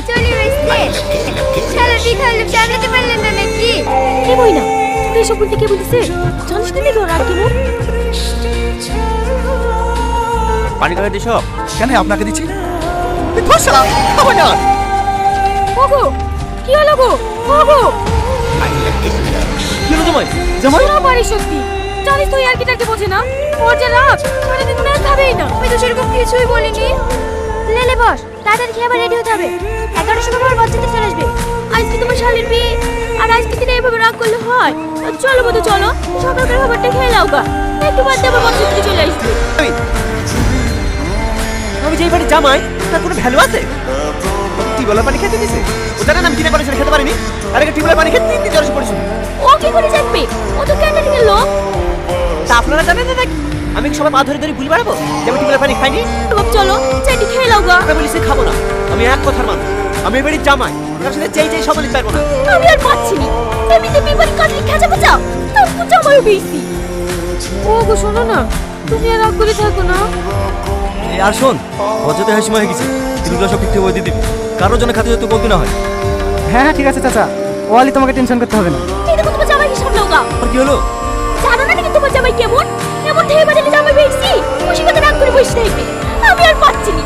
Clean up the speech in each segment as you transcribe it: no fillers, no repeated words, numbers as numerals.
চলে এসেছে। শালা বিঘা লোক সামলাতে পারলেন না নাকি? কি বই না তুই এসব বলতে কে বলিছে? জানিস না দেখো রাগ কেমন? পানি খাবে দিছ কেন আপনাকে দিচ্ছি? ধর শালা, খাবো না। ওগো কি হলো গো? ওগো কি হলো তোমায়? জামাই শোনা পারি সত্যি জানিস তুই আর কি বোঝে না ওর যে রাগ সারাদিন না খাবেই না। আমি তো সেরকম কিছুই বলিনি। লেলে বস, তাড়াতাড়ি খেয়ে আবার রেডি হতে হবে। 11টার সময় আমার বাচ্চাদের চলে আসবে। আজকে তোমার শালের বিয়ে আর আজকে দিনে এভাবে রাগ করলে হয়? চলো মতো চলো সকালকার খাবারটা খেয়ে নাও গা, একটু বাদ দিয়ে আবার বাচ্চা দিকে চলে আসবে। আমি যেই বাড়ি জামাই তার কোনো ভ্যালু আছে? টিউবওয়েলের পানি খেতে দিছে, ও জানে না আমি কিনা করে সেটা খেতে পারিনি। আর একটা টিউবওয়েলের পানি খেতে 3 দিন জ্বর পড়েছিল। ও কি করে জানবে? ও তো ক্যান্টিনে লোক। তা আপনারা জানেন না নাকি আমি কি সবাই পা ধরে ধরে ভুল বাড়াবো যে আমি টিউবওয়েলের পানি খাইনি? চলো চাইটি খেয়ে নাও গা। আমি বলিছি খাবো না, আমি এক কথার মানুষ, আমি এই বাড়ির জামাই, তার সাথে চাই সব বলতে পারবো না। আমি আর পাচ্ছি না এমনিতে বিবাহ কাজে খেঁচা পেঁচাও তার পূজা আমারও বেশি। ও গো শোনো না তুমি আর রাগ করে থাকো না। এই আর শোন, অযথা হাসি হয়ে গেছে, এগুলো সব ঠিকঠাক দিয়ে দিবি, কারোর জন্য খাতে যত বলতে না হয়। হ্যাঁ ঠিক আছে চাচা, ওয়ালি তোমাকে টেনশন করতে হবে না। এই দেখো তোমার জামাই কি সামলাও গা। আর কি হলো? জানো না নাকি তোমার জামাই কেমন? এমন ঠেয়ে বাজালে জামাই বেশি খুশি কথা রাগ করে বসে থাকবে। আমি আর পাচ্ছি না।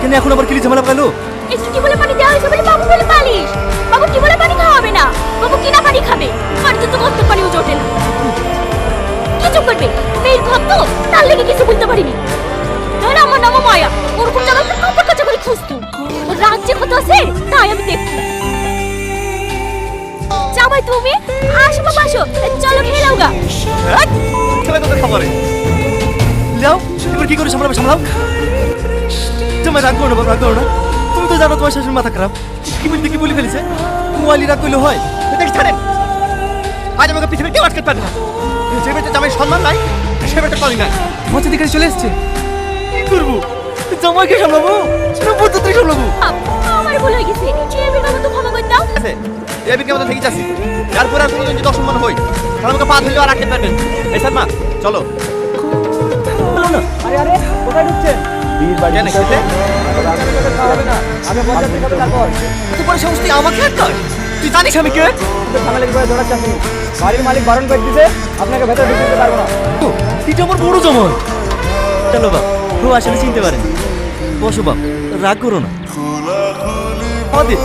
কেন এখন আবার কিলি ঝামেলা পালো? একটু কি বলে পানি দেওয়া হয়েছে বলে বাবু বলে পালিশ। বাবু কি বলে পানি খাওয়াবে না, বাবু কিনা পানি খাবে। বাড়িতে তো কত পানিও জোটে না। কিছু করবে মেয়ের ঘর তো তার লেগে কিছু বলতে পারিনি। না আমার নাম মায়া, ওরকম জায়গাতে কাপড় কাচা করে খুঁজতো। রাজ্যে কত আছে তাই আমি দেখছি। জামাই তুমি আসো বাবা আসো, চলো খেয়ে নাও গা। খেলা তোদের খাবারে যাও, এবার কি করে সামলাবে সামলাও। তোমায় রাগ করো না বাবা, রাগ করো না। তুমি তো জানো তোমার শাশুড়ির মাথা খারাপ, কি বলতে কি বলে ফেলেছে। মোবাইল রাগ করলে হয়? দেখ ছাড়েন, আজ আমাকে পৃথিবীর কেউ আটকে পারে না। যে বেটা জামাই সম্মান নাই সে বেটা করি নাই। মঞ্চের দিকে চলে এসছে। কি করবো? জামাইকে সামলাবো না বুদ্ধতে সামলাবো? আমার ভুল হয়ে গেছে, এবার বাবা তো ক্ষমা করে দাও। আছে এবির কেমন থেকে যাচ্ছি, তারপরে আমি যদি অসম্মান হই তাহলে আমাকে পা ধরলে আর রাখতে পারবেন। এই সালমা চলো। আরে আরে কোথায় ঢুকছেন? কেন খেতে? হবে না, আমি পঞ্চায়েত থেকে তারপর এত বড় সমস্ত আমাকে হাত নয়, তুই জানিস আমি কে? ঝামেলা করে ধরাচ্ছি আপনি। বাড়ির মালিক বারণ করে দিছে, আপনাকে ভেতরে ঢুকতে দিতে পারবো না। তুই তো আমার বড় জামাই। চলো বাপ, ও আসলে চিনতে পারেন। বসো বাপ, রাগ করো না। আমাদের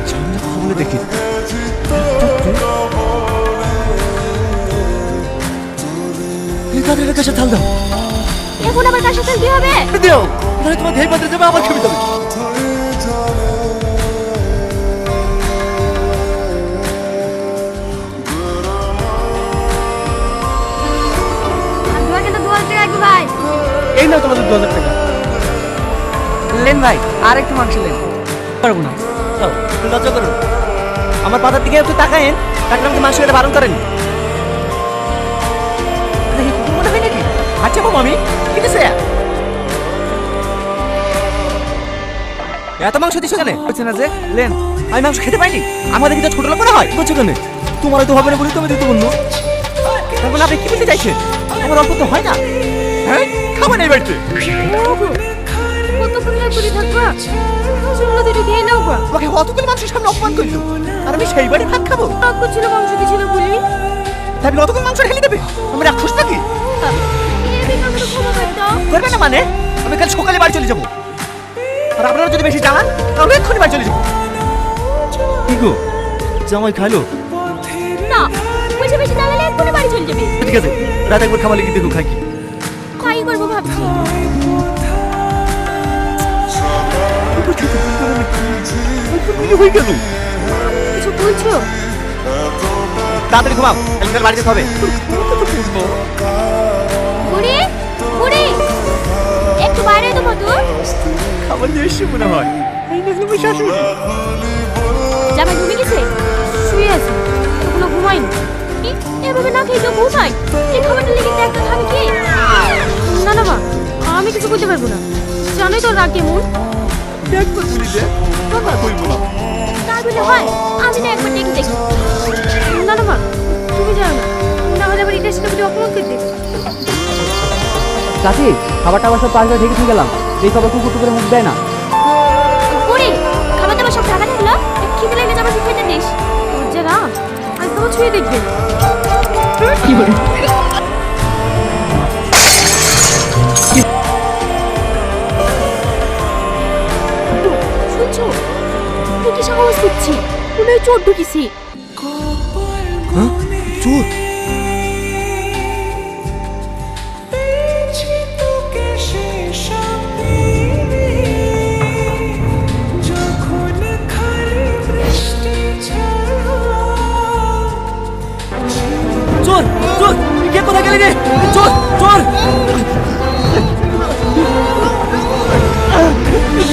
সামনে দেখি তাদের কাছে থাল দাও। এখন আবার কার সাথে কি হবে? দেও তাহলে তোমার ধেই পাত্রে যাবে, আবার খেতে হবে। তোমাকে তো 2000 টাকা রাখবো ভাই। এই না তোমাদের 2000 টাকা। লেন ভাই, আর একটু মাংস লেন। পারবো না। যাও, একটু লজ্জা করুন। আমার পাতার দিকে একটু তাকায়েন, তাকে আমাকে মাংস খেতে বারণ করেন। মনে হয় নাকি? আচ্ছা বাবা আমি কি দিছে? এত মাংস দিছো কেন? হচ্ছে না যে লেন। আমি মাংস খেতে পাইনি? আমাদের কি ছোট লোক মনে হয়? বলছো কেন? তোমার তো হবে না বলে তুমি দিতে বললো। তার মানে আপনি কি বলতে চাইছেন? আমার অল্প তো হয় না। হ্যাঁ খাবেন এই বাড়িতে? কতক্ষণ না করে থাকবা? চলো তো খেয়ে নাও গা। আমাকে কতগুলো মানুষের সামনে অপমান করলো, আর আমি সেই বাড়ি ভাত খাবো? রাগ করছিল মাংস দিছিল বলি। তাহলে কতগুলো মাংস ঢেলে দেবে? আমি রাক্ষস নাকি? এবার আমাকে ক্ষমা করে দাও। করবে না মানে? আমি কাল সকালে বাড়ি চলে যাবো। আর আপনারা যদি বেশি জ্বালান তাহলে এক্ষুনি বাড়ি চলে যাবো। কি গো, জামাই খাইলো? না বেশি বেশি জ্বালালে এক্ষুনি বাড়ি চলে যাবে। ঠিক আছে, রাত একবার খাবার লেগে দেখো খাই কি। তাই করবো ভাবছি। হয়ে গেল। কিছু বলছো? তাড়াতাড়ি ঘুমাও, কাল বাড়ি যেতে হবে। বুড়ি বুড়ি একটু বাইরে তো মধু। খাবার দিয়ে এসে মনে হয় এই না হলো শাশুড়ি। জামাই ঘুমিয়ে গেছে? শুয়ে আছে, এখনো ঘুমায়নি। এভাবে না খেয়ে কেউ ঘুমায়? এই খাবারটা লেগে একটা খাবি কি? না না মা, আমি কিছু বলতে পারবো না। জানোই তো রাগ কেমন। একবার বলি যে কথা কইবো না। তা বলে হয়? আমি না একবার ডেকে দেখি। না না মা, তুমি যাও না, না হলে আবার এটা সেটা বলে অপমান করে দেবে। চাচি খাবার টাবার সব পাশে ঢেকে দিয়ে গেলাম, এই খাবার কুকুর টুকুরে মুখ দেয় না। বুড়ি খাবার দাবার সব ঢাকা থাকলো, খিদে লেগে যাবে খেতে দিস। ওর যে রাম, আজ তোমার ছুঁয়ে দেখবে। কি বলে? শুনছো তুই কি সাহস করছি? মনে হয় চোর ঢুকিছি। হ্যাঁ চোর? চোর চোর কে কোথায় গেলি রে? চোর চোর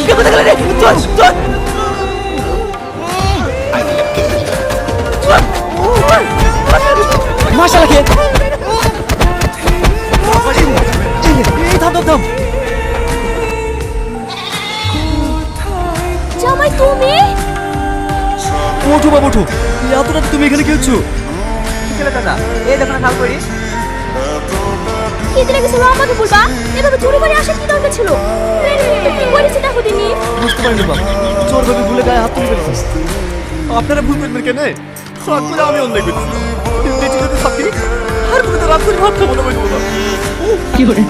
কে কোথায় গেলি রে? চোর চোর মাশাআল্লাহ কে? এই থাম থাম থাম। জামাই তুমি? ওঠো বাবা ওঠো, এত রাতে তুমি এখানে কি হচ্ছো? ছেলে দাদা এই দেখো না খাল করি। খিদে লেগেছিল আমাকে বলবা, এভাবে চুরি করে আসার কি দরকার ছিল? কি করেছি দেখো দিনি। বুঝতে পারিনি বাবা, চোর ভাবে ভুলে গায়ে হাত তুলে ফেলেছে। আপনারা ভুল করবেন কেন? রাগ করে আমি অন্যায় করছি, বেঁচে যেতে থাকি আর কোনো রাগ করে ভাত খাবো না বলবো না। কি করে?